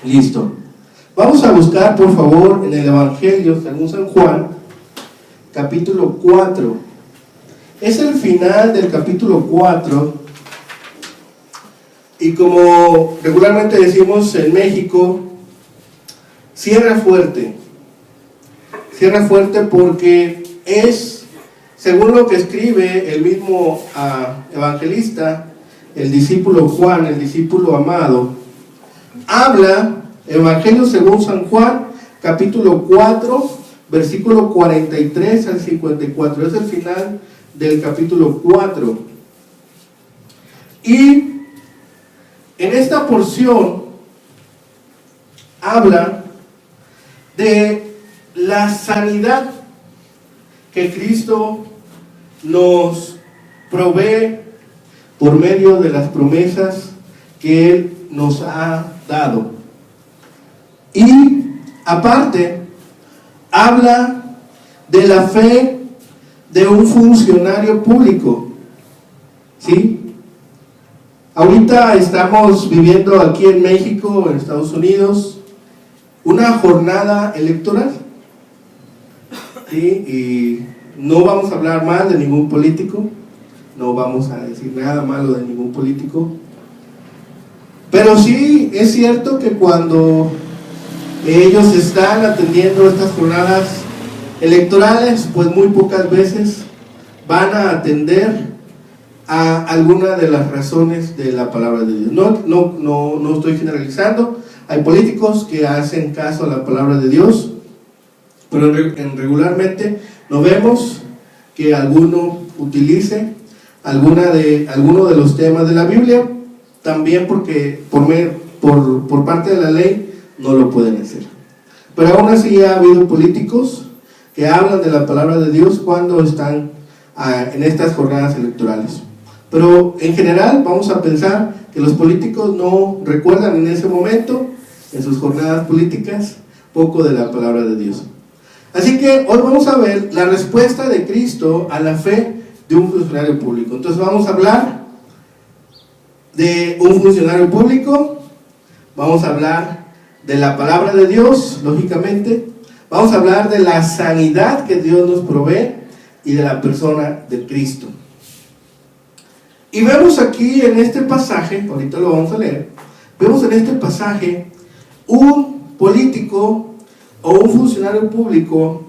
Listo. Vamos a buscar, por favor, en el Evangelio según San Juan, capítulo 4. Es el final del capítulo 4. Y como regularmente decimos en México, cierra fuerte. Cierra fuerte porque es, según lo que escribe el mismo evangelista, el discípulo Juan, el discípulo amado, habla, Evangelio según San Juan, capítulo 4, versículo 43 al 54, es el final del capítulo 4. Y en esta porción habla de la sanidad que Cristo nos provee por medio de las promesas que Él nos ha dado. Y aparte, habla de la fe de un funcionario público. ¿Sí? Ahorita estamos viviendo aquí en México, en Estados Unidos, una jornada electoral. ¿Sí? Y no vamos a hablar mal de ningún político, no vamos a decir nada malo de ningún político, pero sí es cierto que cuando ellos están atendiendo estas jornadas electorales, pues muy pocas veces van a atender a alguna de las razones de la palabra de Dios. No estoy generalizando, hay políticos que hacen caso a la palabra de Dios, pero regularmente no vemos que alguno utilice alguno de los temas de la Biblia, también porque por parte de la ley no lo pueden hacer. Pero aún así ha habido políticos que hablan de la palabra de Dios cuando están en estas jornadas electorales. Pero en general vamos a pensar que los políticos no recuerdan en ese momento, en sus jornadas políticas, poco de la palabra de Dios. Así que hoy vamos a ver la respuesta de Cristo a la fe de un funcionario público. Entonces vamos a hablar de un funcionario público, vamos a hablar de la palabra de Dios, lógicamente, vamos a hablar de la sanidad que Dios nos provee y de la persona de Cristo. Y vemos aquí en este pasaje, ahorita lo vamos a leer, vemos en este pasaje un político o un funcionario público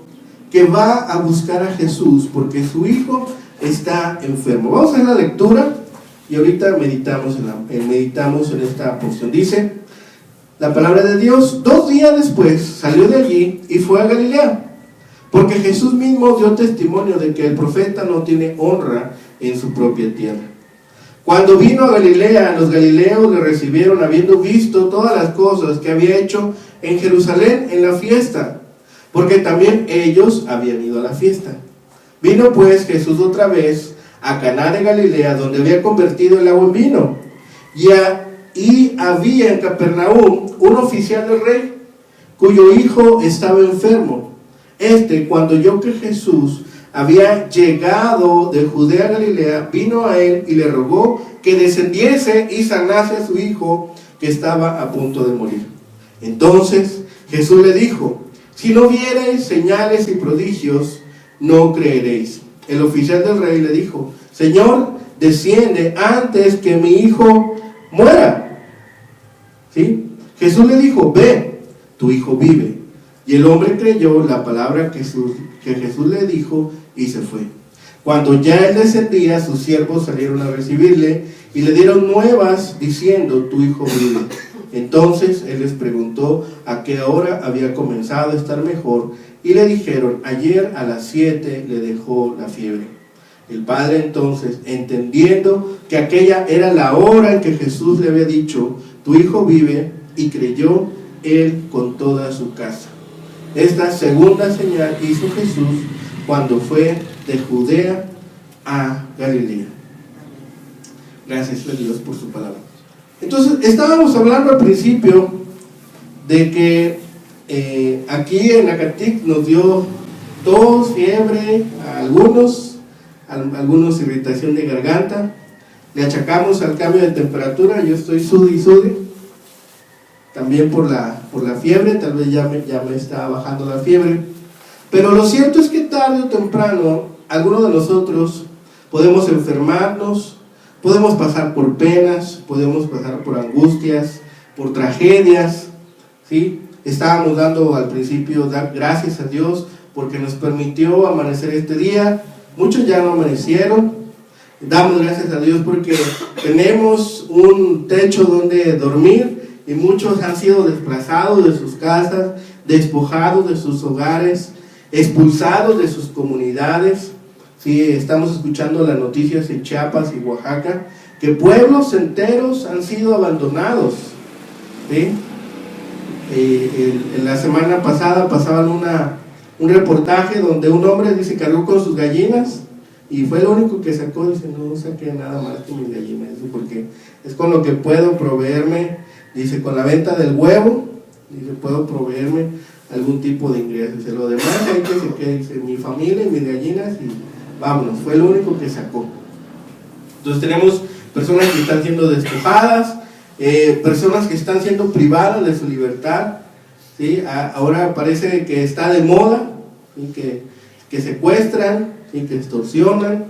que va a buscar a Jesús porque su hijo está enfermo. Vamos a hacer la lectura y ahorita meditamos en esta porción. Dice la palabra de Dios: 2 días después salió de allí y fue a Galilea, porque Jesús mismo dio testimonio de que el profeta no tiene honra en su propia tierra. Cuando vino a Galilea, los galileos le recibieron habiendo visto todas las cosas que había hecho en Jerusalén en la fiesta, porque también ellos habían ido a la fiesta. Vino pues Jesús otra vez a Caná de Galilea, donde había convertido el agua en vino. Y había en Capernaum un oficial del rey, cuyo hijo estaba enfermo. Cuando oyó que Jesús había llegado de Judea a Galilea, vino a él y le rogó que descendiese y sanase a su hijo, que estaba a punto de morir. Entonces Jesús le dijo: si no viereis señales y prodigios, no creeréis. El oficial del rey le dijo: Señor, desciende antes que mi hijo muera. ¿Sí? Jesús le dijo: ve, tu hijo vive. Y el hombre creyó la palabra que Jesús le dijo y se fue. Cuando ya él descendía, sus siervos salieron a recibirle y le dieron nuevas diciendo: tu hijo vive. Entonces él les preguntó a qué hora había comenzado a estar mejor, y le dijeron: ayer a las 7 le dejó la fiebre. El padre entonces, entendiendo que aquella era la hora en que Jesús le había dicho: tu hijo vive, y creyó él con toda su casa. Esta segunda señal hizo Jesús cuando fue de Judea a Galilea. Gracias a Dios por su palabra. Entonces, estábamos hablando al principio de que aquí en Acatic nos dio tos, fiebre, a algunos irritación de garganta. Le achacamos al cambio de temperatura. Yo estoy sude y sude. también por la fiebre, tal vez ya me está bajando la fiebre. Pero lo cierto es que tarde o temprano, algunos de nosotros podemos enfermarnos, podemos pasar por penas, podemos pasar por angustias, por tragedias, ¿sí? Estábamos dando al principio, dar gracias a Dios porque nos permitió amanecer este día. Muchos ya no amanecieron. Damos gracias a Dios porque tenemos un techo donde dormir, y muchos han sido desplazados de sus casas, despojados de sus hogares, expulsados de sus comunidades. Sí, estamos escuchando las noticias en Chiapas y Oaxaca, que pueblos enteros han sido abandonados, ¿sí? En la semana pasada pasaban un reportaje donde un hombre dice cargó con sus gallinas y fue lo único que sacó. Dice, no saqué nada más que mis gallinas, porque es con lo que puedo proveerme. Dice, con la venta del huevo, dice, puedo proveerme algún tipo de ingreso. Dice, lo demás hay que se quede, dice, mi familia y mis gallinas, y vámonos. Fue lo único que sacó. Entonces tenemos personas que están siendo despojadas, personas que están siendo privadas de su libertad, ¿sí? Ahora parece que está de moda, ¿sí? que secuestran y que extorsionan.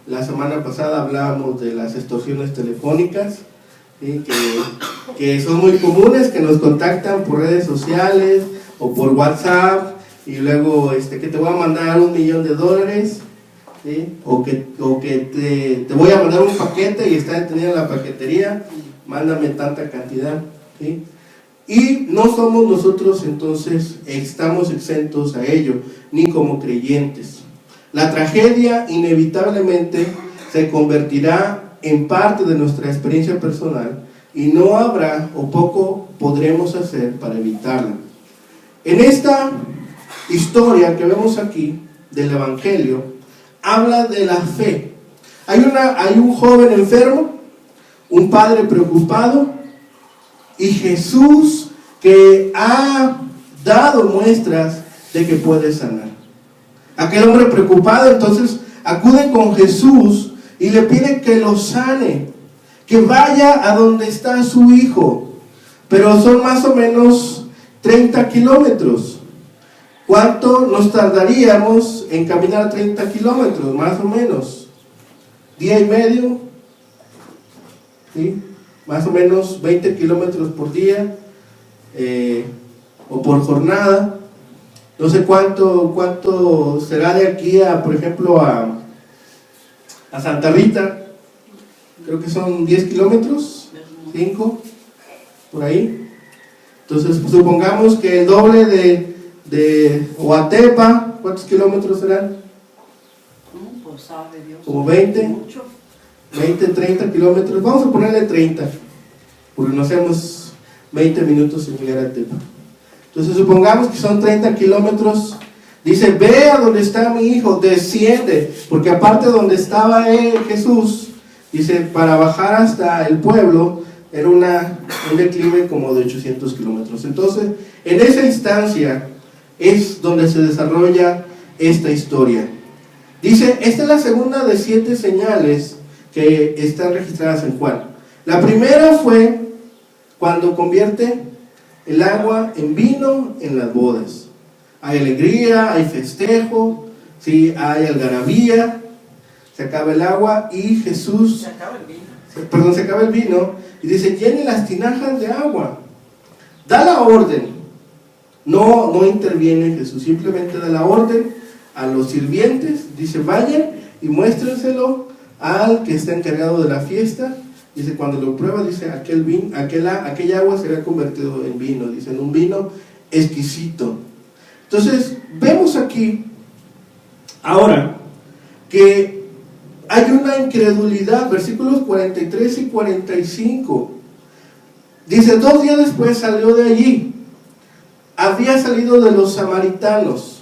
La semana pasada hablábamos de las extorsiones telefónicas, ¿sí? que son muy comunes, que nos contactan por redes sociales o por WhatsApp, y luego que te voy a mandar $1,000,000, ¿sí? o que te voy a mandar un paquete y está detenido en la paquetería, mándame tanta cantidad, ¿sí? Y no somos nosotros entonces, estamos exentos a ello, ni como creyentes. La tragedia inevitablemente se convertirá en parte de nuestra experiencia personal, y no habrá o poco podremos hacer para evitarla. En esta historia que vemos aquí del Evangelio, habla de la fe. Hay un joven enfermo, un padre preocupado, y Jesús que ha dado muestras de que puede sanar. Aquel hombre preocupado entonces acude con Jesús y le pide que lo sane, que vaya a donde está su hijo, pero son más o menos 30 kilómetros. ¿Cuánto nos tardaríamos en caminar 30 kilómetros? Más o menos día y medio, ¿sí? Más o menos 20 kilómetros por día, o por jornada. No sé cuánto será de aquí a, por ejemplo, a Santa Rita. Creo que son 10 kilómetros, 5, por ahí. Entonces, pues, supongamos que el doble de Oatepa, ¿cuántos kilómetros serán? Pues sabe Dios. Como 20, 30 kilómetros. Vamos a ponerle 30, porque no hacemos 20 minutos en llegar a Tepa. Entonces, supongamos que son 30 kilómetros. Dice, ve a donde está mi hijo, desciende, porque aparte de donde estaba Jesús, dice, para bajar hasta el pueblo era un declive como de 800 kilómetros. Entonces, en esa instancia es donde se desarrolla esta historia. Dice, esta es la segunda de 7 señales que están registradas en Juan. La primera fue cuando convierte el agua en vino en las bodas. Hay alegría, hay festejo, ¿sí? Hay algarabía, se acaba el agua y Jesús... Se acaba el vino. Se acaba el vino y dice, llenen las tinajas de agua. Da la orden. No interviene Jesús, simplemente da la orden a los sirvientes. Dice, vayan y muéstrenselo al que está encargado de la fiesta. Dice, cuando lo prueba, dice, aquella agua será convertido en vino. Dice, en un vino exquisito. Entonces, vemos aquí, ahora, que hay una incredulidad, versículos 43 y 45. Dice, 2 días después salió de allí. Había salido de los samaritanos.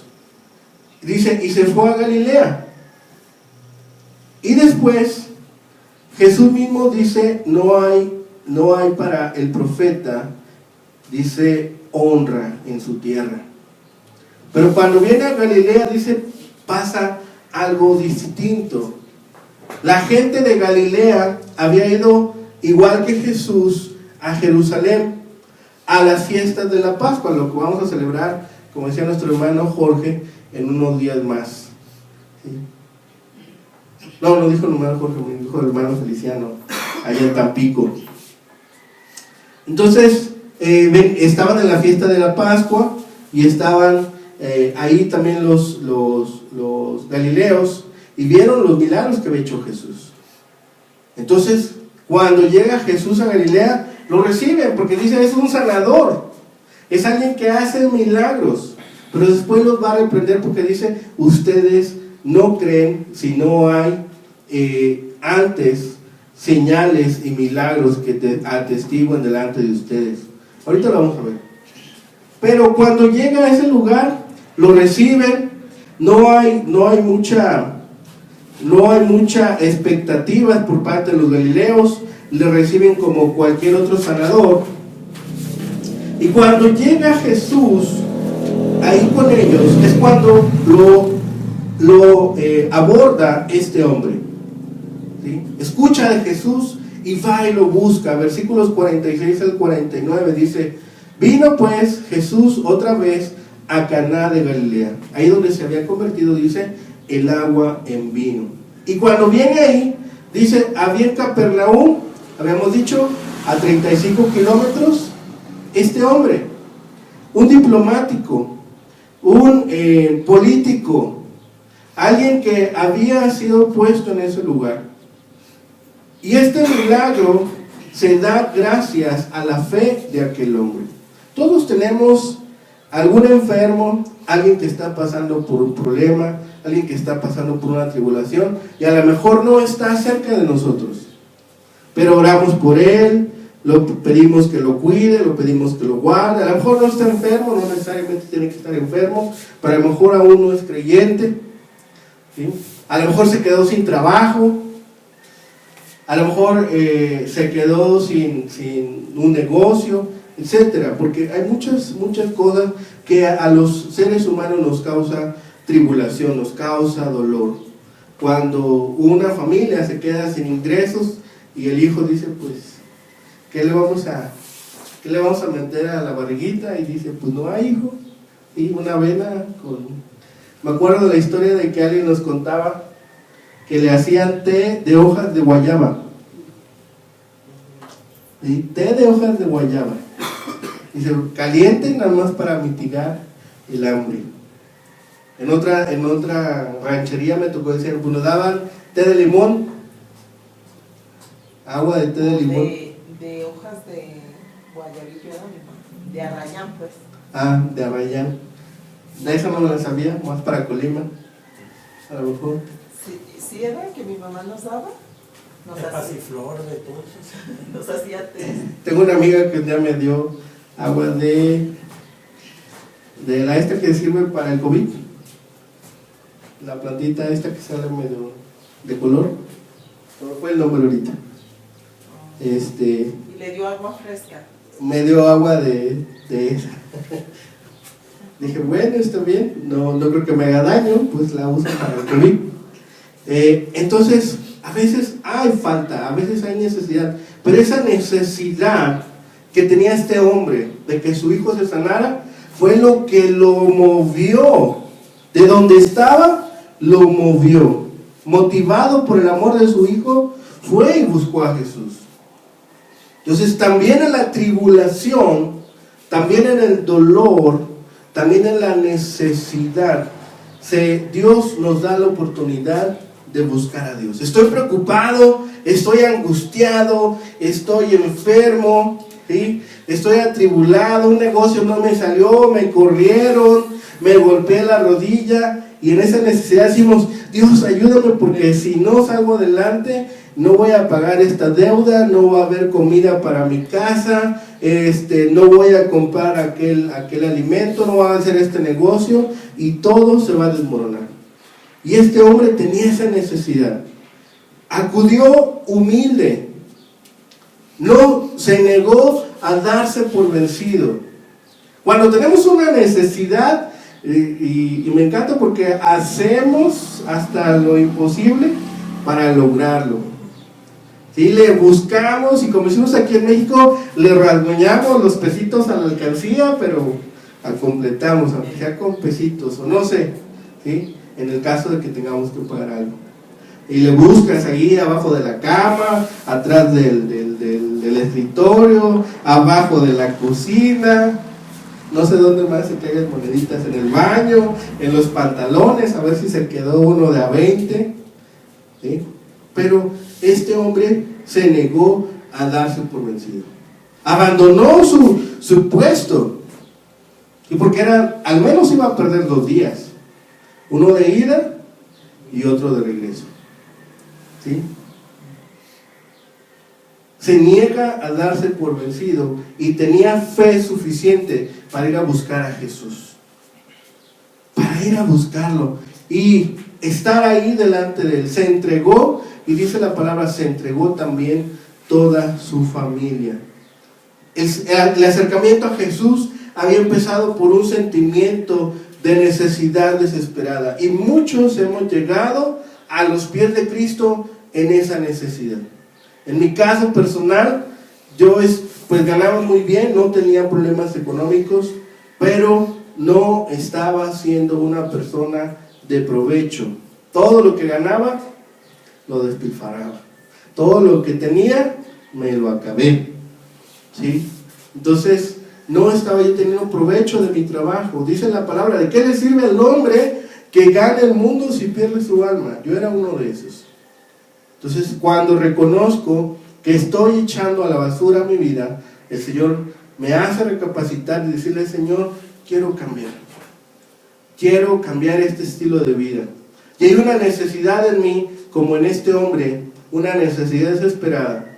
Dice, y se fue a Galilea. Y después, Jesús mismo dice, no hay para el profeta, dice, honra en su tierra. Pero cuando viene a Galilea, dice, pasa algo distinto. La gente de Galilea había ido, igual que Jesús, a Jerusalén a las fiestas de la Pascua, lo que vamos a celebrar, como decía nuestro hermano Jorge, en unos días más. ¿Sí? No dijo el hermano Jorge, me dijo el hermano Feliciano, allá en Tampico. Entonces, estaban en la fiesta de la Pascua y estaban ahí también los galileos y vieron los milagros que había hecho Jesús. Entonces, cuando llega Jesús a Galilea, lo reciben porque dice, es un sanador, es alguien que hace milagros, pero después los va a reprender porque dice, ustedes no creen si no hay antes señales y milagros que atestiguen delante de ustedes. Ahorita lo vamos a ver. Pero cuando llega a ese lugar, lo reciben, no hay mucha expectativa por parte de los galileos, le reciben como cualquier otro sanador. Y cuando llega Jesús ahí con ellos, es cuando lo aborda este hombre. ¿Sí? Escucha de Jesús y va y lo busca. Versículos 46 al 49 dice, vino pues Jesús otra vez a Caná de Galilea, ahí donde se había convertido, dice, el agua en vino. Y cuando viene ahí, dice, había en Capernaum, habíamos dicho, a 35 kilómetros, este hombre, un diplomático, un político, alguien que había sido puesto en ese lugar. Y este milagro se da gracias a la fe de aquel hombre. Todos tenemos algún enfermo, alguien que está pasando por un problema, alguien que está pasando por una tribulación y a lo mejor no está cerca de nosotros, pero oramos por él, lo pedimos que lo cuide, lo pedimos que lo guarde. A lo mejor no está enfermo, no necesariamente tiene que estar enfermo, pero a lo mejor aún no es creyente, ¿sí? A lo mejor se quedó sin trabajo, a lo mejor se quedó sin un negocio, etcétera, porque hay muchas cosas que a los seres humanos nos causa tribulación, nos causa dolor. Cuando una familia se queda sin ingresos y el hijo dice, pues, ¿qué le vamos a meter a la barriguita? Y dice, pues no hay, hijo, y una avena me acuerdo de la historia de que alguien nos contaba que le hacían té de hojas de guayaba. ¿Sí? Té de hojas de guayaba. Dice, caliente nada más para mitigar el hambre. En otra ranchería me tocó decir, pues nos daban té de limón, agua de té de limón. De hojas de guayabillo, de arrayán, pues. Ah, de arrayán. De esa no la sabía, más para Colima, a lo mejor. Sí era que mi mamá nos daba. De pasiflor, de dulces. Nos hacía té. Tengo una amiga que un día me dio agua de la esta que sirve para el COVID, la plantita esta que sale medio de color, no fue el nombre ahorita. Y le dio agua fresca. Me dio agua de esa. Dije, bueno, está bien, no creo que me haga daño, pues la uso para el COVID. Entonces, a veces hay falta, a veces hay necesidad, pero esa necesidad que tenía este hombre de que su hijo se sanara fue lo que lo movió. De donde estaba, lo movió. Motivado por el amor de su hijo, fue y buscó a Jesús. Entonces, también en la tribulación, también en el dolor, también en la necesidad, Dios nos da la oportunidad de buscar a Dios. Estoy preocupado, estoy angustiado, estoy enfermo, ¿sí? Estoy atribulado, un negocio no me salió, me corrieron, me golpeé la rodilla, y en esa necesidad decimos, Dios, ayúdame, porque si no salgo adelante, no voy a pagar esta deuda, no va a haber comida para mi casa, no voy a comprar aquel alimento, no va a hacer este negocio, y todo se va a desmoronar. Y este hombre tenía esa necesidad. Acudió humilde, no se negó a darse por vencido. Cuando tenemos una necesidad, y me encanta porque hacemos hasta lo imposible para lograrlo. ¿Sí? Le buscamos y como decimos aquí en México, le rasguñamos los pesitos a la alcancía, pero completamos, aunque sea con pesitos o no sé, ¿sí? En el caso de que tengamos que pagar algo. Y le buscas ahí abajo de la cama, atrás del escritorio, abajo de la cocina, no sé dónde más se caigan moneditas, en el baño, en los pantalones, a ver si se quedó uno de a 20, ¿sí? Pero este hombre se negó a darse por vencido, abandonó su puesto, y porque al menos iba a perder 2 días, uno de ida y otro de regreso, ¿sí? Se niega a darse por vencido y tenía fe suficiente para ir a buscar a Jesús, para ir a buscarlo y estar ahí delante de él. Se entregó, y dice la palabra, se entregó también toda su familia. El acercamiento a Jesús había empezado por un sentimiento de necesidad desesperada, y muchos hemos llegado a los pies de Cristo en esa necesidad. En mi caso personal, yo pues ganaba muy bien, no tenía problemas económicos, pero no estaba siendo una persona de provecho. Todo lo que ganaba lo despilfarraba, todo lo que tenía me lo acabé, ¿sí? Entonces no estaba yo teniendo provecho de mi trabajo. Dice la palabra, ¿de qué le sirve al hombre que gane el mundo si pierde su alma? Yo era uno de esos. Entonces, cuando reconozco que estoy echando a la basura mi vida, el Señor me hace recapacitar y decirle, Señor, quiero cambiar este estilo de vida. Y hay una necesidad en mí, como en este hombre, una necesidad desesperada.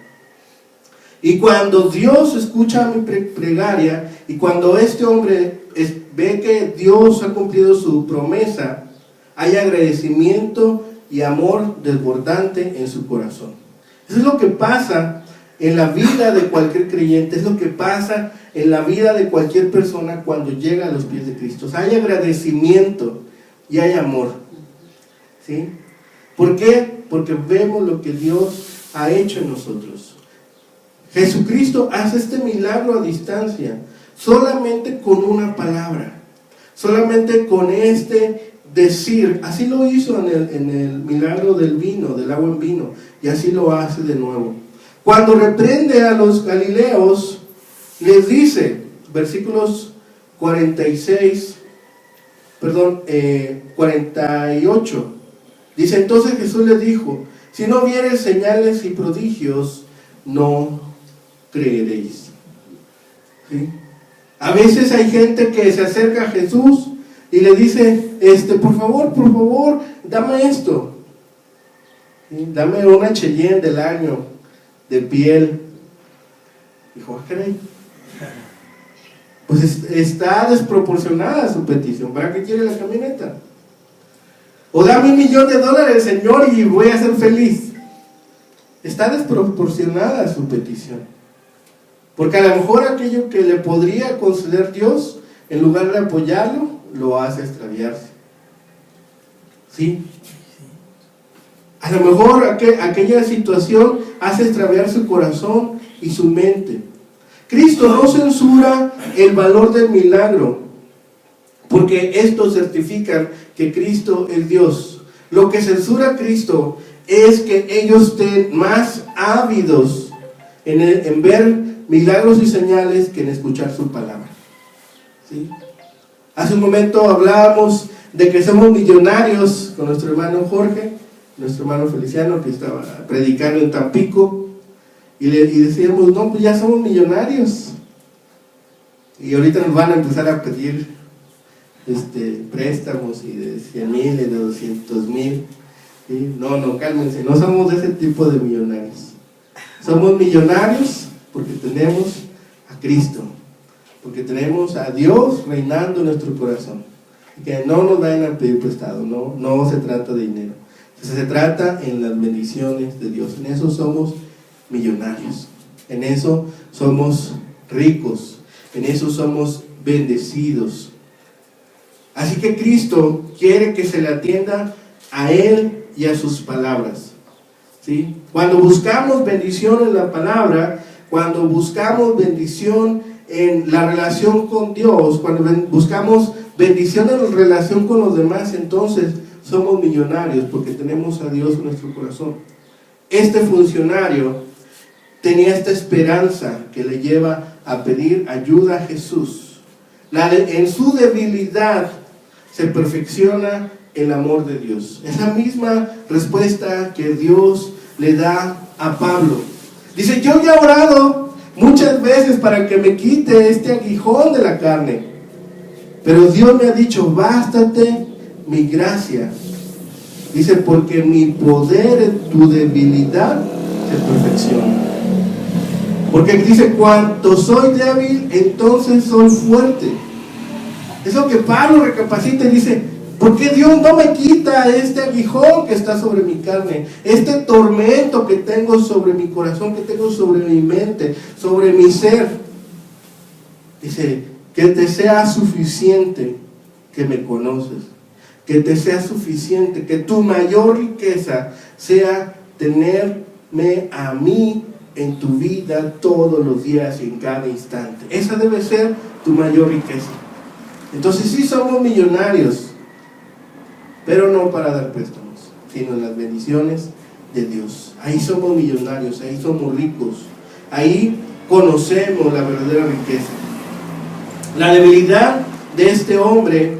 Y cuando Dios escucha mi plegaria, y cuando este hombre ve que Dios ha cumplido su promesa, hay agradecimiento y amor desbordante en su corazón. Eso es lo que pasa en la vida de cualquier creyente, es lo que pasa en la vida de cualquier persona cuando llega a los pies de Cristo. O sea, hay agradecimiento y hay amor, ¿sí? ¿Por qué? Porque vemos lo que Dios ha hecho en nosotros. Jesucristo hace este milagro a distancia, solamente con una palabra, solamente con decir. Así lo hizo en el milagro del vino, del agua en vino, y así lo hace de nuevo. Cuando reprende a los galileos, les dice, versículos 48, dice, entonces Jesús les dijo, si no viereis señales y prodigios, no creeréis. ¿Sí? A veces hay gente que se acerca a Jesús y le dice, por favor, dame esto, ¿sí? Dame una Cheyenne del año de piel. Dijo, ¿qué? Pues está desproporcionada su petición. ¿Para qué quiere la camioneta? O dame $1,000,000, Señor, y voy a ser feliz. Está desproporcionada su petición, porque a lo mejor aquello que le podría conceder Dios, en lugar de apoyarlo, lo hace extraviarse, ¿sí? A lo mejor aquella situación hace extraviar su corazón y su mente. Cristo no censura el valor del milagro, porque esto certifica que Cristo es Dios. Lo que censura a Cristo es que ellos estén más ávidos en ver milagros y señales que en escuchar su palabra, ¿sí? Hace un momento hablábamos de que somos millonarios con nuestro hermano Jorge, nuestro hermano Feliciano, que estaba predicando en Tampico, y decíamos, no, pues ya somos millonarios, y ahorita nos van a empezar a pedir préstamos y de 100,000 y de 200,000, ¿sí? No, cálmense, no somos de ese tipo de millonarios. Somos millonarios porque tenemos a Cristo, porque tenemos a Dios reinando en nuestro corazón, y que no nos vayan a pedir prestado. No se trata de dinero, se trata en las bendiciones de Dios. En eso somos millonarios, en eso somos ricos, en eso somos bendecidos. Así que Cristo quiere que se le atienda a Él y a sus palabras. ¿sí? Cuando buscamos bendición en la palabra, cuando buscamos bendición en la relación con Dios, cuando buscamos bendición en relación con los demás, entonces somos millonarios porque tenemos a Dios en nuestro corazón. Este funcionario tenía esta esperanza que le lleva a pedir ayuda a Jesús. En su debilidad se perfecciona el amor de Dios. Es la misma respuesta que Dios le da a Pablo. Dice, yo ya he orado muchas veces para que me quite este aguijón de la carne, pero Dios me ha dicho, bástate mi gracia. Dice, porque mi poder en tu debilidad se perfecciona. Porque dice, cuanto soy débil, entonces soy fuerte. Es lo que Pablo recapacita y dice, ¿por qué Dios no me quita este aguijón que está sobre mi carne? Este tormento que tengo sobre mi corazón, que tengo sobre mi mente, sobre mi ser. Dice, que te sea suficiente que me conoces. Que te sea suficiente, que tu mayor riqueza sea tenerme a mí en tu vida todos los días y en cada instante. Esa debe ser tu mayor riqueza. Entonces sí somos millonarios, pero no para dar préstamos, sino en las bendiciones de Dios. Ahí somos millonarios, ahí somos ricos, ahí conocemos la verdadera riqueza. La debilidad de este hombre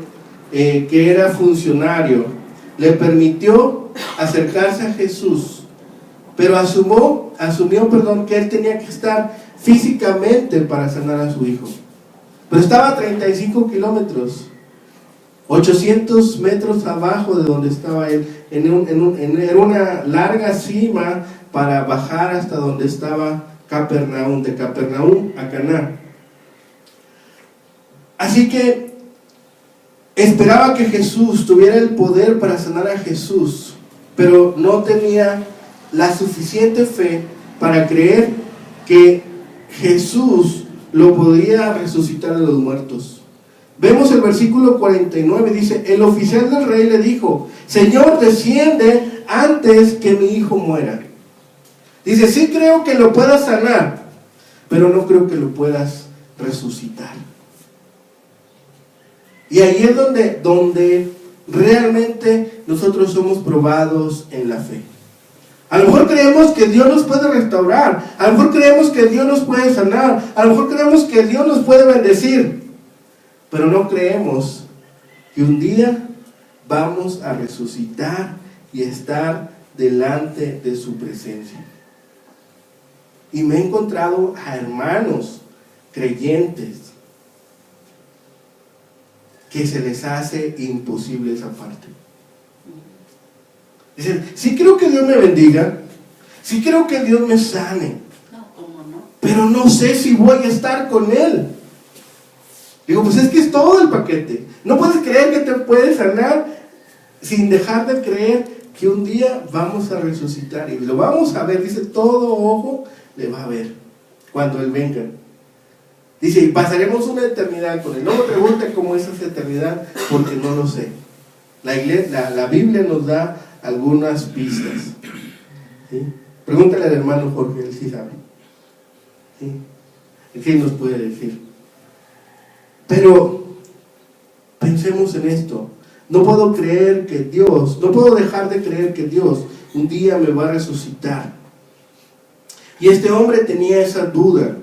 que era funcionario le permitió acercarse a Jesús, pero asumió que él tenía que estar físicamente para sanar a su hijo. Pero estaba a 35 kilómetros, 800 metros abajo de donde estaba él, en una larga cima para bajar hasta donde estaba Capernaum, de Capernaum a Caná. Así que esperaba que Jesús tuviera el poder para sanar a Jesús, pero no tenía la suficiente fe para creer que Jesús lo podía resucitar de los muertos. Vemos el versículo 49, dice, el oficial del rey le dijo, Señor, desciende antes que mi hijo muera. Dice, sí creo que lo puedas sanar, pero no creo que lo puedas resucitar. Y ahí es donde realmente nosotros somos probados en la fe. A lo mejor creemos que Dios nos puede restaurar, a lo mejor creemos que Dios nos puede sanar, a lo mejor creemos que Dios nos puede bendecir, pero no creemos que un día vamos a resucitar y estar delante de su presencia. Y me he encontrado a hermanos creyentes que se les hace imposible esa parte. Dicen, sí creo que Dios me bendiga, sí creo que Dios me sane, pero no sé si voy a estar con Él. Digo, pues es que es todo el paquete. No puedes creer que te puedes sanar sin dejar de creer que un día vamos a resucitar y lo vamos a ver. Dice, todo ojo le va a ver cuando Él venga. Dice, y pasaremos una eternidad con Él. No me pregunten cómo es esa eternidad, porque no lo sé. La Biblia nos da algunas pistas. ¿Sí? Pregúntale al hermano Jorge, él sí sabe. ¿Sí? Él sí nos puede decir. Pero pensemos en esto. No puedo dejar de creer que Dios un día me va a resucitar. Y este hombre tenía esa duda.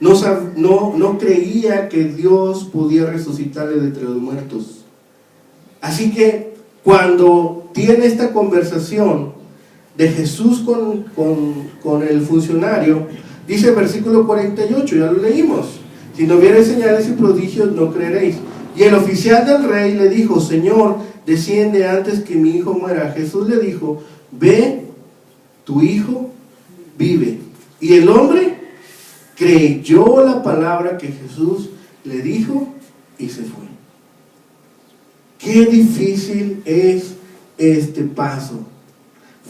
No creía que Dios podía resucitarle de entre los muertos. Así que cuando tiene esta conversación de Jesús con el funcionario, dice el versículo 48, ya lo leímos, si no viereis señales y prodigios no creeréis. Y el oficial del rey le dijo, Señor, desciende antes que mi hijo muera. Jesús le dijo, ve, tu hijo vive. Y el hombre creyó la palabra que Jesús le dijo y se fue. Qué difícil es este paso.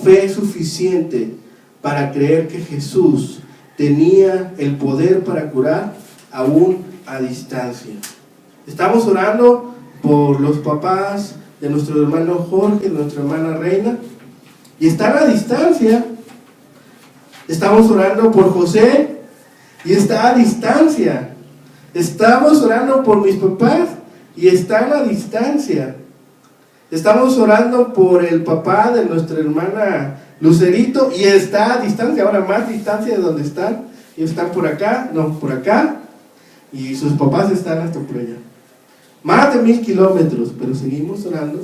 Fe suficiente para creer que Jesús tenía el poder para curar aún a distancia. Estamos orando por los papás de nuestro hermano Jorge, de nuestra hermana Reina, y están a distancia, Estamos orando por José y está a distancia. Estamos orando por mis papás y están a distancia. Estamos orando por el papá de nuestra hermana Lucerito y está a distancia, ahora más distancia de donde están. Y están por acá, no, por acá, y sus papás están hasta por allá. Más de 1000 kilómetros, pero seguimos orando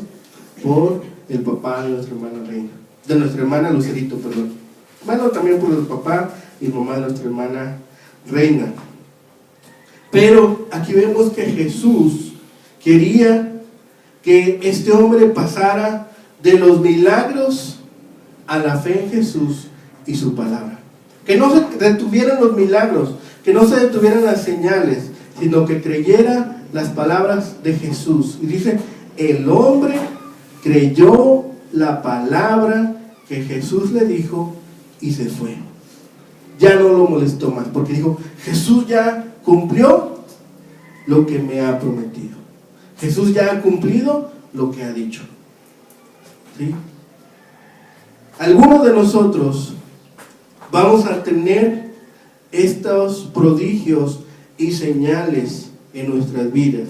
por el papá de nuestra hermana Reina, de nuestra hermana Lucerito, perdón. Bueno, también por el papá y mamá de nuestra hermana Reina. Pero aquí vemos que Jesús quería que este hombre pasara de los milagros a la fe en Jesús y su palabra. Que no se detuvieran los milagros, que no se detuvieran las señales, sino que creyera las palabras de Jesús. Y dice, el hombre creyó la palabra que Jesús le dijo y se fue. Ya no lo molestó más, porque dijo, Jesús ya cumplió lo que me ha prometido. Jesús ya ha cumplido lo que ha dicho. ¿Sí? Algunos de nosotros vamos a tener estos prodigios y señales en nuestras vidas.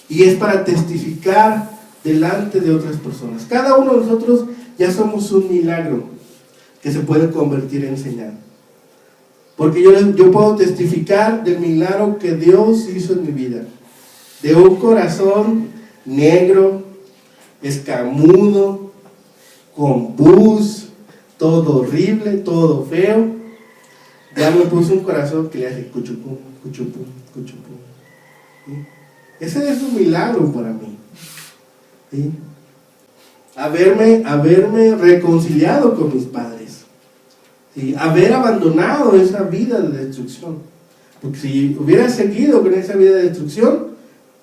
Y es para testificar delante de otras personas. Cada uno de nosotros ya somos un milagro que se puede convertir en señal. Porque yo puedo testificar del milagro que Dios hizo en mi vida. De un corazón negro, escamudo, con pus, todo horrible, todo feo. Ya me puso un corazón que le hace cuchupum, cuchupum, cuchupum. ¿Sí? Ese es un milagro para mí. ¿Sí? Haberme reconciliado con mis padres. ¿Sí? Haber abandonado esa vida de destrucción. Porque si hubiera seguido con esa vida de destrucción,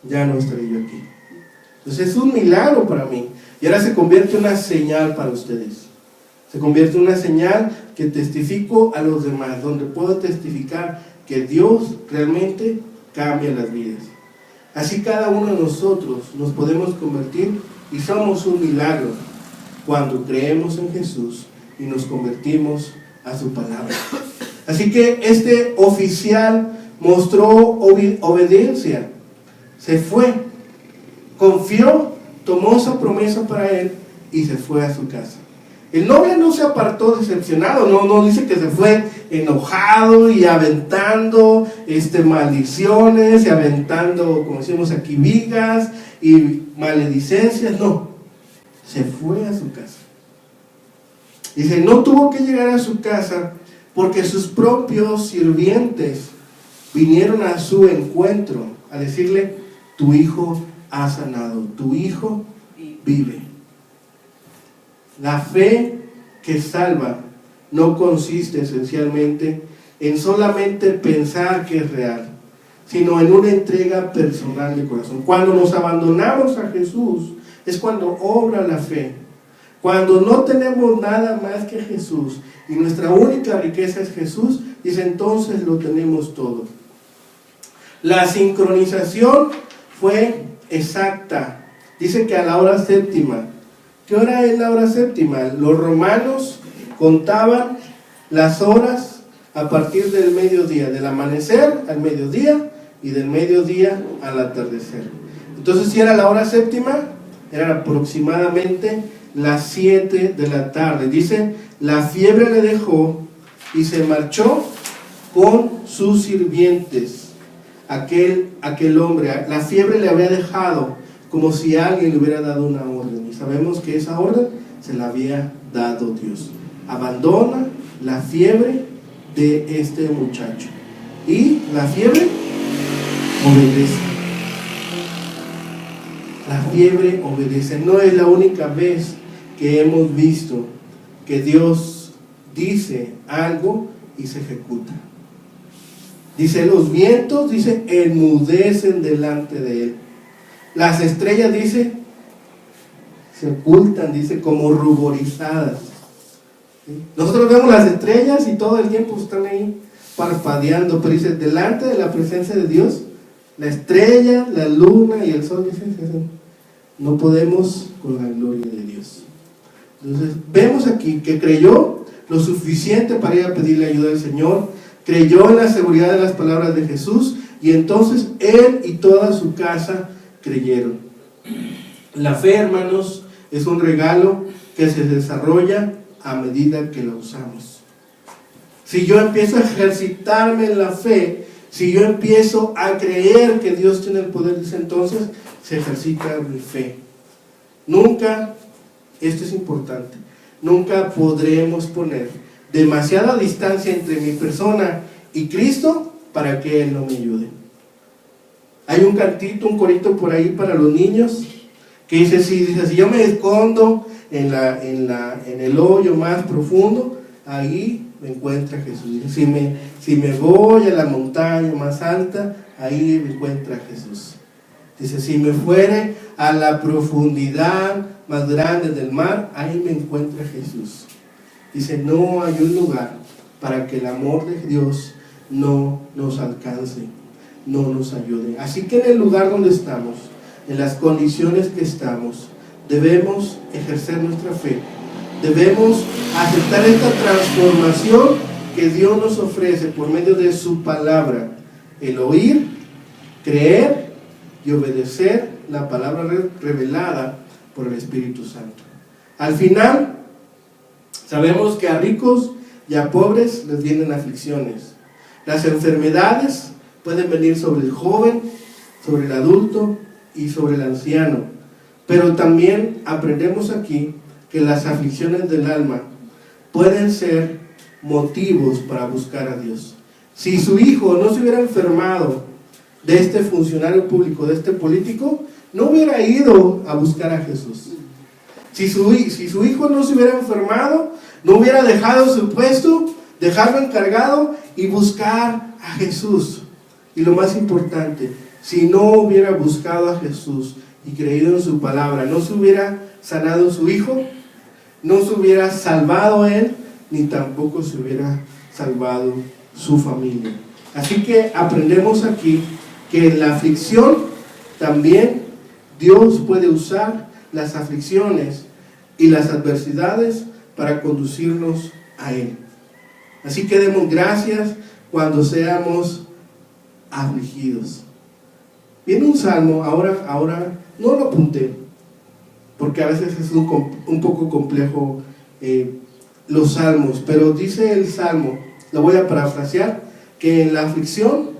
ya no estaría yo aquí. Entonces es un milagro para mí. Y ahora se convierte en una señal para ustedes. Se convierte en una señal que testifico a los demás, donde puedo testificar que Dios realmente cambia las vidas. Así cada uno de nosotros nos podemos convertir y somos un milagro cuando creemos en Jesús y nos convertimos a su palabra. Así que este oficial mostró obediencia, se fue, confió, tomó esa promesa para él y se fue a su casa. El novio no se apartó decepcionado, no dice que se fue enojado y aventando maldiciones y aventando, como decimos aquí, vigas y maledicencias, no, se fue a su casa. Dice, no tuvo que llegar a su casa porque sus propios sirvientes vinieron a su encuentro a decirle, tu hijo ha sanado, tu hijo vive. La fe que salva no consiste esencialmente en solamente pensar que es real, sino en una entrega personal de corazón. Cuando nos abandonamos a Jesús es cuando obra la fe. Cuando no tenemos nada más que Jesús y nuestra única riqueza es Jesús, dice, entonces lo tenemos todo. La sincronización fue exacta. Dice que a la hora séptima. ¿Qué hora es la hora séptima? Los romanos contaban las horas a partir del mediodía, del amanecer al mediodía y del mediodía al atardecer. Entonces, si era la hora séptima, eran aproximadamente las 7 de la tarde. Dice, la fiebre le dejó y se marchó con sus sirvientes. Aquel hombre, la fiebre le había dejado como si alguien le hubiera dado una orden. Y sabemos que esa orden se la había dado Dios. Abandona la fiebre de este muchacho. Y la fiebre obedece. La fiebre obedece. No es la única vez que hemos visto que Dios dice algo y se ejecuta. Dice, los vientos, dice, enmudecen delante de él. Las estrellas, dice, se ocultan, dice, como ruborizadas. ¿Sí? Nosotros vemos las estrellas y todo el tiempo están ahí parpadeando, pero dice, delante de la presencia de Dios, la estrella, la luna y el sol, dice, no podemos con la gloria de Dios. Entonces, vemos aquí que creyó lo suficiente para ir a pedirle ayuda al Señor, creyó en la seguridad de las palabras de Jesús, y entonces él y toda su casa creyeron. La fe, hermanos, es un regalo que se desarrolla a medida que lo usamos. Si yo empiezo a ejercitarme en la fe, si yo empiezo a creer que Dios tiene el poder, dice, entonces se ejercita mi fe. Nunca, esto es importante, nunca podremos poner demasiada distancia entre mi persona y Cristo para que Él no me ayude. Hay un cantito, un corito por ahí para los niños que dice, si yo me escondo en el hoyo más profundo, ahí me encuentra Jesús. Si me voy a la montaña más alta, ahí me encuentra Jesús. Dice, si me fuere a la profundidad más grande del mar, ahí me encuentra Jesús. Dice, no hay un lugar para que el amor de Dios no nos alcance, no nos ayude. Así que en el lugar donde estamos, en las condiciones que estamos, debemos ejercer nuestra fe. Debemos aceptar esta transformación que Dios nos ofrece por medio de su palabra. El oír, creer y obedecer la palabra revelada por el Espíritu Santo. Al final, sabemos que a ricos y a pobres les vienen aflicciones. Las enfermedades pueden venir sobre el joven, sobre el adulto y sobre el anciano. Pero también aprendemos aquí que las aflicciones del alma pueden ser motivos para buscar a Dios. Si su hijo no se hubiera enfermado de este funcionario público, de este político, no hubiera ido a buscar a Jesús. Si su hijo no se hubiera enfermado, no hubiera dejado su puesto, dejarlo encargado y buscar a Jesús. Y lo más importante, si no hubiera buscado a Jesús y creído en su palabra, no se hubiera sanado su hijo, no se hubiera salvado él, ni tampoco se hubiera salvado su familia. Así que aprendemos aquí que en la aflicción también Dios puede usar las aflicciones y las adversidades para conducirnos a Él. Así que demos gracias cuando seamos afligidos. Viene un salmo, ahora no lo apunté, porque a veces es un poco complejo los salmos, pero dice el salmo, lo voy a parafrasear, que en la aflicción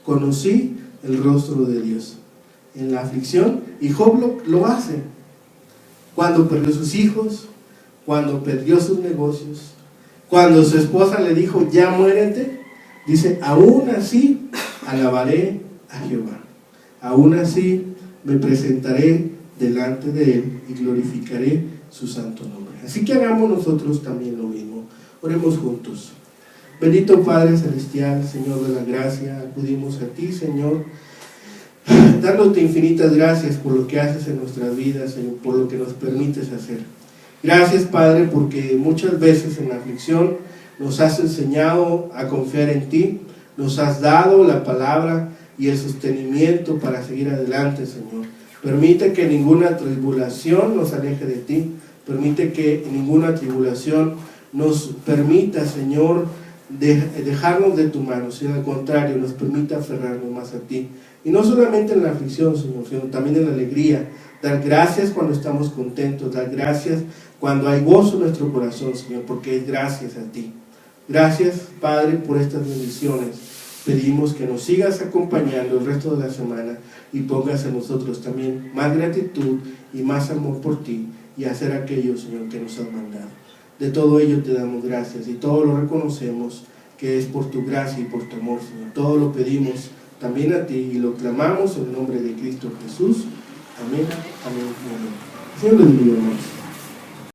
conocí el rostro de Dios. En la aflicción, y Job lo hace, cuando perdió sus hijos, cuando perdió sus negocios, cuando su esposa le dijo, ya muérete, dice, aún así alabaré a Jehová, aún así me presentaré delante de Él y glorificaré su santo nombre. Así que hagamos nosotros también lo mismo. Oremos juntos. Bendito Padre Celestial, Señor de la gracia, acudimos a ti, Señor, dándote infinitas gracias por lo que haces en nuestras vidas, Señor, por lo que nos permites hacer. Gracias, Padre, porque muchas veces en la aflicción nos has enseñado a confiar en ti, nos has dado la palabra y el sostenimiento para seguir adelante, Señor. Permite que ninguna tribulación nos aleje de ti, permite que ninguna tribulación nos permita, Señor, dejarnos de tu mano, sino al contrario, nos permite aferrarnos más a ti. Y no solamente en la aflicción, Señor, sino también en la alegría. Dar gracias cuando estamos contentos, dar gracias cuando hay gozo en nuestro corazón, Señor, porque es gracias a ti. Gracias, Padre, por estas bendiciones. Pedimos que nos sigas acompañando el resto de la semana y pongas en nosotros también más gratitud y más amor por ti y hacer aquello, Señor, que nos has mandado. De todo ello te damos gracias y todo lo reconocemos que es por tu gracia y por tu amor, Señor. Todo lo pedimos también a ti y lo clamamos en el nombre de Cristo Jesús. Amén, amén, amén. Señor les bendiga, hermanos.